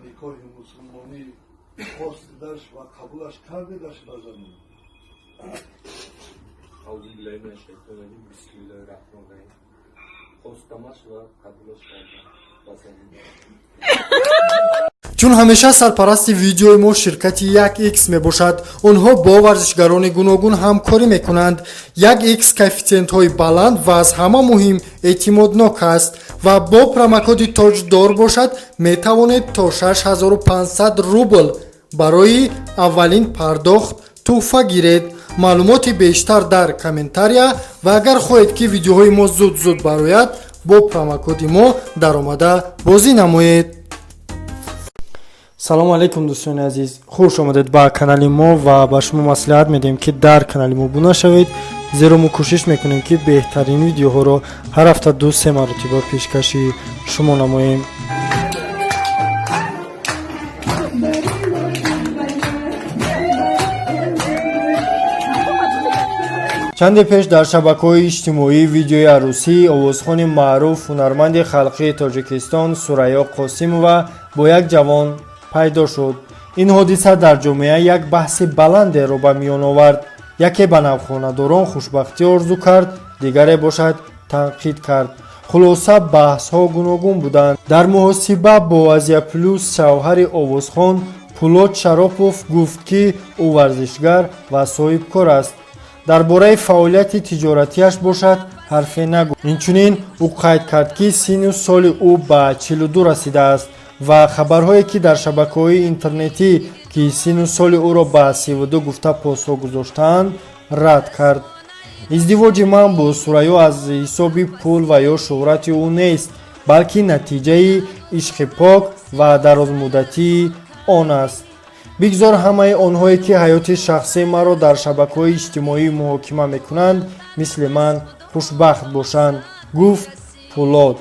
نکاح مسلمانی خواستش و قبولش کردش بزنیم. اعوذ بالله من الشیطان الرجیم بسم الله الرحمن الرحیم خواستمش و قبولش کردم بزنیم. چون همیشه سرپرست ویدیوی ما شرکت 1x میباشد، آنها با ورزشگران گوناگون همکاری میکنند. 1x کوفیشینت های بلند و از همه مهم اعتمادناک است و با پروموکد تاجدار باشد میتوانید تا 6500 روبل برای اولین پرداخت تحفه گیرید. معلومات بیشتر در کامنتاریا و اگر خواهید که ویدیوهای ما زود برایت با پروموکد ما درآمده بازی نمایید. سلام علیکم دوستان عزیز، خوش آمدید به کانال ما و به شما مصلحت میدیم که در کانال ما ابونه شوید، زیرا ما کوشش میکنیم که بهترین ویدیوها رو هر هفته 2-3 مرتبه پیشکشی شما نماییم. چند پیش در شبکه‌های اجتماعی ویدیوی عروسی آوازخوان معروف هنرمند خلقی تاجیکستان سوراё قاسیمова با یک جوان پیدا شد. این حادثه در جامعه یک بحث بلند را به میان آورد. یکی به نوخانه‌داران خوشبختی آرزو کرد، دیگری باشد تنقید کرد. خلاصه بحث ها گوناگون بودند. در محاسبه با آزیا پلوس شوهر آوازخوان پولاد شراپوف گفت که او ورزشگر و صاحب کار است. درباره فعالیت تجارتیش باشد حرفی نگفت. اینچنین او قید کرد که سن و سال او به 42 رسیده است و خبرهایی که در شبکه‌های اینترنتی که سن و سال او را به 32 گفته پاسخ گذاشتند رد کرد. ازدواج من با سوراё از حساب پول و یا شهرت او نیست، بلکه نتیجه عشق پاک و درازمدتی آن است. بگذار همه آنهایی که حیات شخصی مرا در شبکه‌های اجتماعی محاکمه میکنند مثل من خوشبخت باشند، گفت پولاد.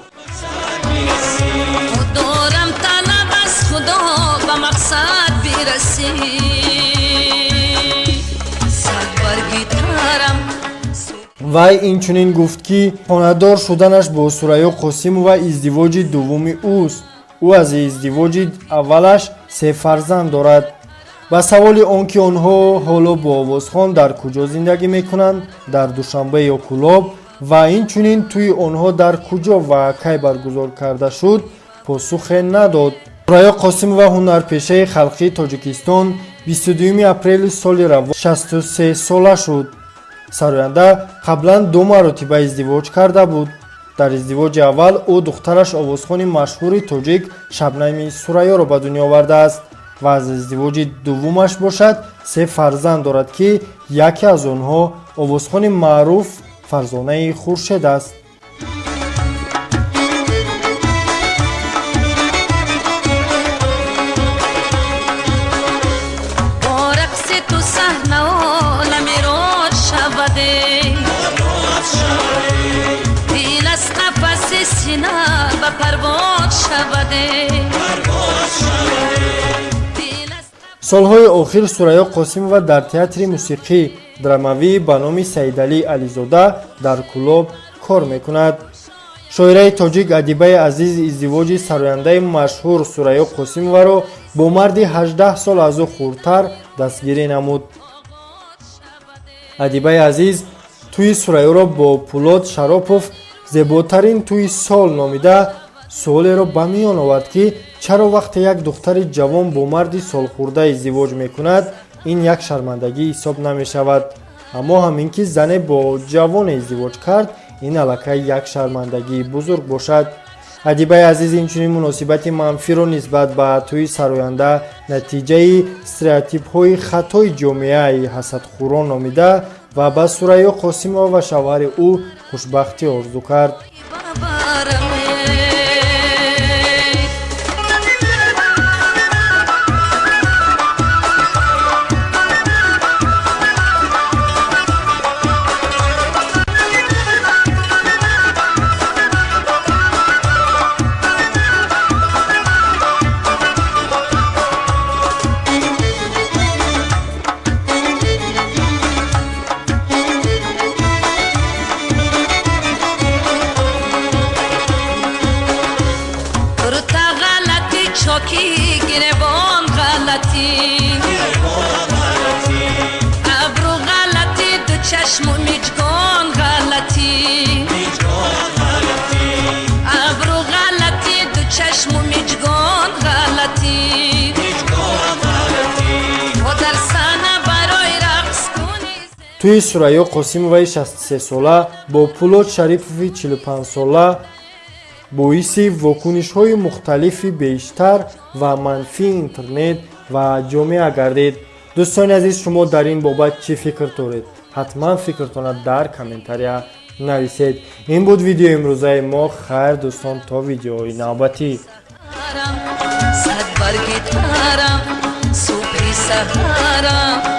وی اینچنین گفت که خانه‌دار شدنش با سوراё قاسیمова ازدواج دوم اوست. او از ازدواج اولش 3 فرزند دارد. با سوال آنکه آنها حالا با آوازخوان در کجا زندگی میکنند، در دوشنبه یا کلاب و اینچنین توی آنها در کجا و کی برگزار کرده شد پاسخ نداد. سوراё قاسیمова هنرپیشه خلقی تاجیکستان 22 اپریل سال روان 63 ساله شد. سراینده قبلا 2 مرتبه ازدواج کرده بود. در ازدواج اول او دخترش آوازخوان مشهور تاجیک شبنم سوراё را به دنیا آورده است و از ازدواج دومش باشد 3 فرزند دارد که یکی از آنها آوازخوان معروف فرزانه خورشید است. سالهای آخر سوراё قاسیمова در تئاتر موسیقی دراموی به نام سیدعلی علیزاده در کلاب کار میکند. شاعره تاجیک ادیبه عزیز ازدواج سراینده مشهور سوراё قاسیمова را با مردی 18 سال از او خردتر دستگیری نمود. ادیبه عزیز توی سوراё را با پولاد شراپوف زیباترین توی سال نامیده سوالی را به میان آورد که چرا وقتی یک دختر جوان با مردی سالخورده ازدواج میکند این یک شرمندگی حساب نمی شود، اما همین که زن با جوان ازدواج کرد این الکی یک شرمندگی بزرگ باشد. ادیبه عزیز اینچنین مناسبت منفی را نسبت به توی سراینده نتیجه استریوتیپ های خطای جامعه حسدخوران نامیده و به سوراё قاسیمова و شوهر او خوشبختی آرزو کرد. گربان غلطی ابرو غلطی دو چشم و میجگان غلطی ابرو غلطی دو چشم و میجگان غلطی و در سحنه برای رقص کنی توی سورايو قاسیمووای 63 ساله با پولاد شریفوی 45 ساله боиси вокунишҳои мухталифи бештар ва манфии интернет ва ҷомеа гардид. дӯстони азиз, шумо дар ин бобат чӣ фикр доред? ҳатман фикртона дар комментария нависед. ин буд видеои имрӯзаи мо. хайр дӯстон, то видеои навбатӣ. صد برگ تارم صبح سهارم